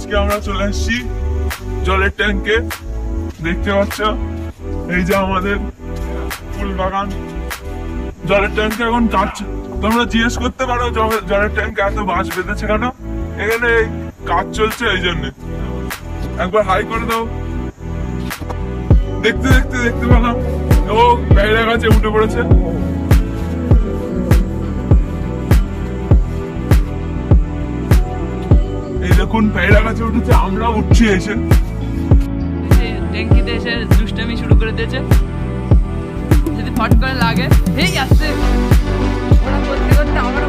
আজকে আমরা চলে আসছি জলের ট্যাঙ্কে। দেখতে পাচ্ছ এই যে আমাদের ফুল বাগান। জলের ট্যাঙ্কে এখন কাজ, তোমরা জিজ্ঞেস করতে পারো জলের ট্যাঙ্কে এত বাঁশ বেঁধেছে কেন। এখানে কাজ চলছে এই জন্য। একবার হাই করে দাও। দেখতে দেখতে দেখতে পেলাম ও পেয়ারা গাছে উঠে পড়েছে। এই দেখুন পেয়ারা গাছে উঠেছে, আমরা উঠছি এসে। ট্যাঙ্কিতে এসে দুষ্টামি শুরু করে দিয়েছে। যদি ফট করে লাগে এই আসছে ওরা করতে করতে আমারও